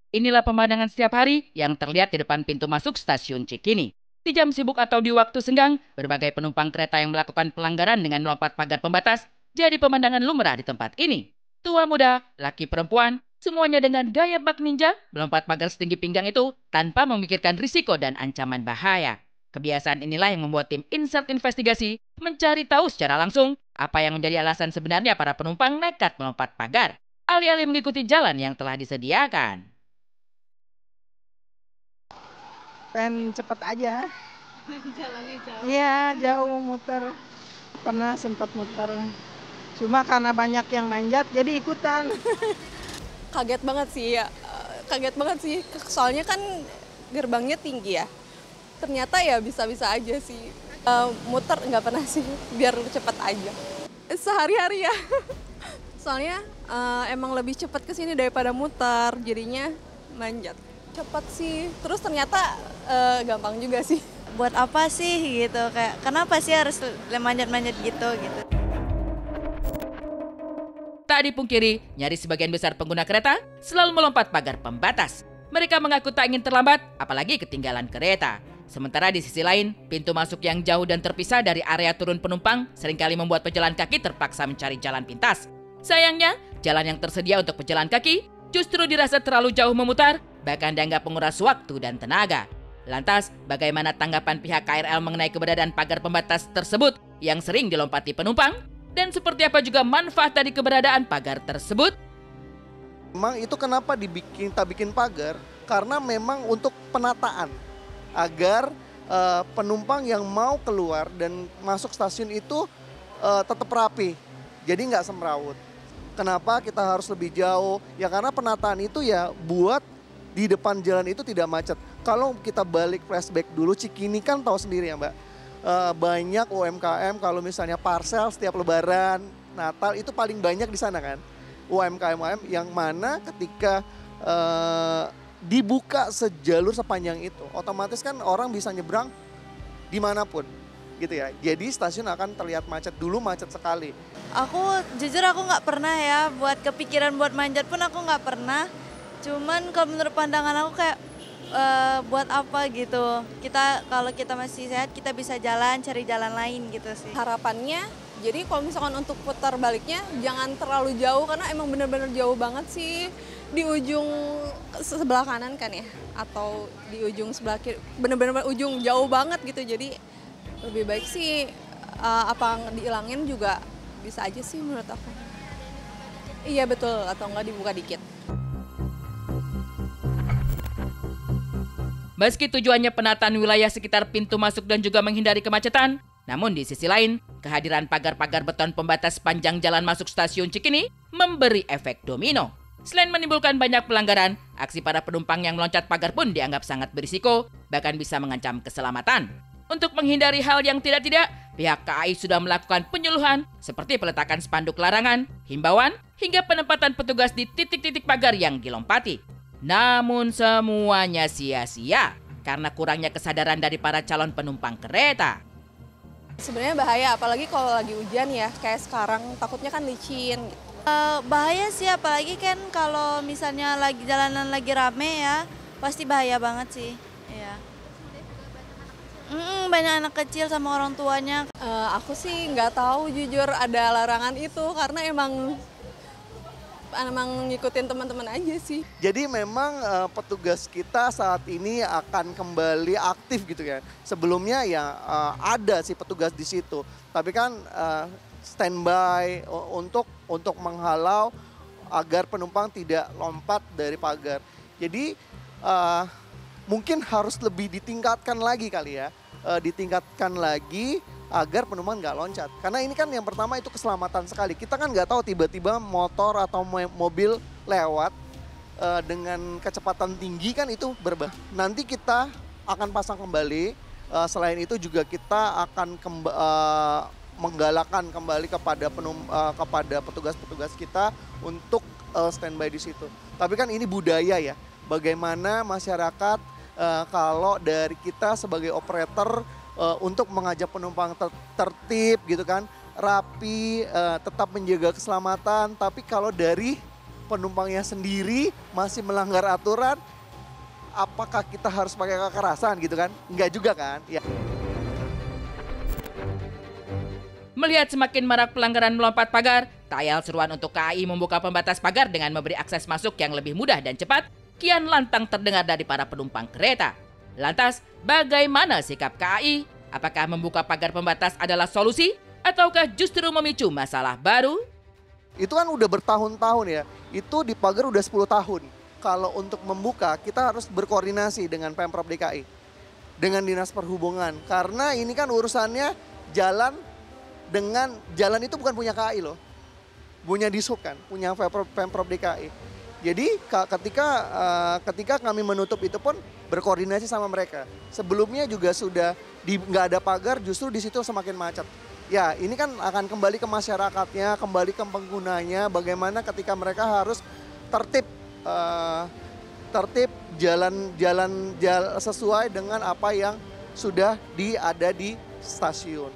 Inilah pemandangan setiap hari yang terlihat di depan pintu masuk stasiun Cikini. Di jam sibuk atau di waktu senggang, berbagai penumpang kereta yang melakukan pelanggaran dengan melompat pagar pembatas jadi pemandangan lumrah di tempat ini. Tua muda, laki perempuan, semuanya dengan gaya bak ninja melompat pagar setinggi pinggang itu tanpa memikirkan risiko dan ancaman bahaya. Kebiasaan inilah yang membuat tim Insert Investigasi mencari tahu secara langsung apa yang menjadi alasan sebenarnya para penumpang nekat melompat pagar, alih-alih mengikuti jalan yang telah disediakan. Pengen cepet aja. Jalannya jauh. Iya, jauh muter. Pernah sempat muter. Cuma karena banyak yang manjat jadi ikutan. Kaget banget sih ya, kaget banget sih. Soalnya kan gerbangnya tinggi ya. Ternyata ya bisa-bisa aja sih. Muter nggak pernah sih, biar cepet aja. Sehari-hari ya. Soalnya emang lebih cepat ke sini daripada muter, jadinya manjat. Cepat sih, terus ternyata gampang juga sih. Buat apa sih gitu, kayak kenapa sih harus manjat-manjat gitu. Tak dipungkiri, nyaris sebagian besar pengguna kereta selalu melompat pagar pembatas. Mereka mengaku tak ingin terlambat, apalagi ketinggalan kereta. Sementara di sisi lain, pintu masuk yang jauh dan terpisah dari area turun penumpang seringkali membuat pejalan kaki terpaksa mencari jalan pintas. Sayangnya, jalan yang tersedia untuk pejalan kaki justru dirasa terlalu jauh memutar, bahkan dianggap menguras waktu dan tenaga. Lantas, bagaimana tanggapan pihak KRL mengenai keberadaan pagar pembatas tersebut yang sering dilompati penumpang? Dan seperti apa juga manfaat dari keberadaan pagar tersebut? Memang itu kenapa kita bikin pagar, karena memang untuk penataan, agar penumpang yang mau keluar dan masuk stasiun itu tetap rapi, jadi nggak semrawut. Kenapa kita harus lebih jauh? Ya karena penataan itu ya buat di depan jalan itu tidak macet. Kalau kita balik flashback dulu, Cikini kan tahu sendiri ya Mbak. Banyak UMKM kalau misalnya parcel setiap Lebaran, Natal itu paling banyak di sana kan. UMKM yang mana ketika dibuka sejalur sepanjang itu, otomatis kan orang bisa nyebrang dimanapun gitu ya. Jadi stasiun akan terlihat macet, dulu macet sekali. Jujur aku nggak pernah ya, buat kepikiran buat manjat pun aku nggak pernah. Cuman kalau menurut pandangan aku kayak buat apa gitu. Kalau kita masih sehat kita bisa jalan, cari jalan lain gitu sih. Harapannya, jadi kalau misalkan untuk putar baliknya jangan terlalu jauh karena emang bener-bener jauh banget sih. Di ujung sebelah kanan kan ya, atau di ujung sebelah kiri, bener-bener ujung jauh banget gitu. Jadi lebih baik sih apa dihilangin juga bisa aja sih menurut aku. Iya betul, atau enggak dibuka dikit. Meski tujuannya penataan wilayah sekitar pintu masuk dan juga menghindari kemacetan, namun di sisi lain, kehadiran pagar-pagar beton pembatas sepanjang jalan masuk stasiun Cikini memberi efek domino. Selain menimbulkan banyak pelanggaran, aksi para penumpang yang meloncat pagar pun dianggap sangat berisiko, bahkan bisa mengancam keselamatan. Untuk menghindari hal yang tidak-tidak, pihak KAI sudah melakukan penyuluhan seperti peletakan spanduk larangan, himbauan, hingga penempatan petugas di titik-titik pagar yang dilompati. Namun semuanya sia-sia karena kurangnya kesadaran dari para calon penumpang kereta. Sebenarnya bahaya, apalagi kalau lagi hujan ya, kayak sekarang takutnya kan licin. Bahaya sih, apalagi kan kalau misalnya lagi jalanan lagi rame ya, pasti bahaya banget sih. Iya. Banyak anak kecil sama orang tuanya. Aku sih nggak tahu jujur ada larangan itu karena emang ngikutin teman-teman aja sih. Jadi memang petugas kita saat ini akan kembali aktif gitu ya. Sebelumnya ya ada sih petugas di situ, tapi kan standby untuk menghalau agar penumpang tidak lompat dari pagar. Jadi mungkin harus lebih ditingkatkan lagi kali ya, ditingkatkan lagi agar penumpang nggak loncat. Karena ini kan yang pertama itu keselamatan sekali. Kita kan nggak tahu tiba-tiba motor atau mobil lewat dengan kecepatan tinggi kan itu berbahaya. Nanti kita akan pasang kembali. Selain itu juga kita akan menggalakkan kembali kepada petugas-petugas kita untuk standby di situ. Tapi kan ini budaya ya. Bagaimana masyarakat kalau dari kita sebagai operator untuk mengajak penumpang tertib gitu kan, rapi, tetap menjaga keselamatan. Tapi kalau dari penumpangnya sendiri masih melanggar aturan, apakah kita harus pakai kekerasan gitu kan? Enggak juga kan? Ya. Melihat semakin marak pelanggaran melompat pagar, tak ayal seruan untuk KAI membuka pembatas pagar dengan memberi akses masuk yang lebih mudah dan cepat, kian lantang terdengar dari para penumpang kereta. Lantas, bagaimana sikap KAI? Apakah membuka pagar pembatas adalah solusi? Ataukah justru memicu masalah baru? Itu kan udah bertahun-tahun ya, itu di pagar udah 10 tahun. Kalau untuk membuka, kita harus berkoordinasi dengan Pemprov DKI, dengan Dinas Perhubungan. Karena ini kan urusannya jalan itu bukan punya KAI loh. Punya Dishub kan, punya Pemprov DKI. Jadi ketika kami menutup itu pun berkoordinasi sama mereka. Sebelumnya juga sudah nggak ada pagar, justru di situ semakin macet. Ya ini kan akan kembali ke masyarakatnya, kembali ke penggunanya, bagaimana ketika mereka harus tertib jalan sesuai dengan apa yang sudah ada di stasiun.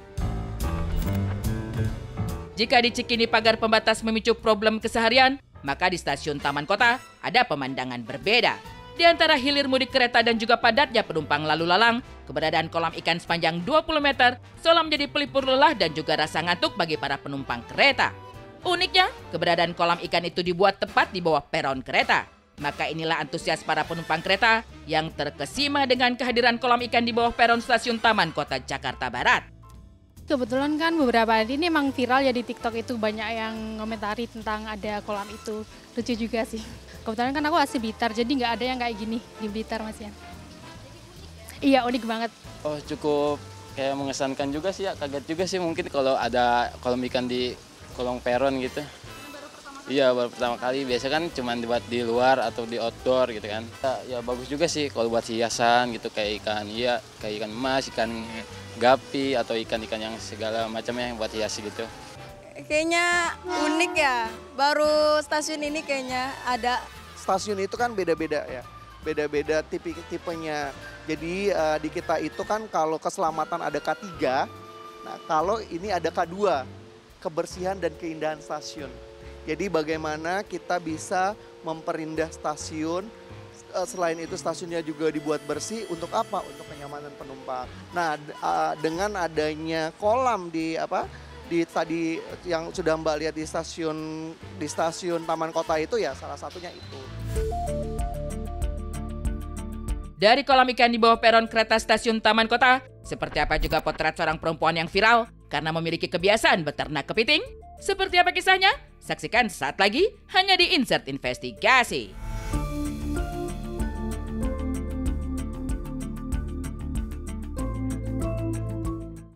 Jika di Cikini pagar pembatas memicu problem keseharian, maka di stasiun Taman Kota ada pemandangan berbeda. Di antara hilir mudik kereta dan juga padatnya penumpang lalu lalang, keberadaan kolam ikan sepanjang 20 meter seolah menjadi pelipur lelah dan juga rasa ngantuk bagi para penumpang kereta. Uniknya, keberadaan kolam ikan itu dibuat tepat di bawah peron kereta. Maka inilah antusias para penumpang kereta yang terkesima dengan kehadiran kolam ikan di bawah peron stasiun Taman Kota Jakarta Barat. Kebetulan kan beberapa hari ini emang viral ya di TikTok, itu banyak yang komentari tentang ada kolam itu. Lucu juga sih. Kebetulan kan aku asli Blitar, jadi nggak ada yang kayak gini di Blitar, Mas Yan. Iya, unik banget. Oh, cukup kayak mengesankan juga sih ya, kaget juga sih mungkin kalau ada kolam ikan di kolong peron gitu. Iya, baru pertama kali. Biasa kan cuma dibuat di luar atau di outdoor gitu kan. Ya bagus juga sih kalau buat hiasan gitu, kayak ikan emas, ikan gapi atau ikan-ikan yang segala macamnya yang buat hias gitu. Kayaknya unik ya, baru stasiun ini kayaknya ada. Stasiun itu kan beda-beda ya, beda-beda tipenya. Jadi di kita itu kan kalau keselamatan ada K3, nah kalau ini ada K2, kebersihan dan keindahan stasiun. Jadi bagaimana kita bisa memperindah stasiun, selain itu stasiunnya juga dibuat bersih, untuk apa? Untuk kenyamanan penumpang. Nah, dengan adanya kolam di tadi yang sudah Mbak lihat di stasiun Taman Kota itu ya salah satunya itu. Dari kolam ikan di bawah peron kereta stasiun Taman Kota, seperti apa juga potret seorang perempuan yang viral karena memiliki kebiasaan beternak kepiting? Seperti apa kisahnya? Saksikan saat lagi hanya di Insert Investigasi.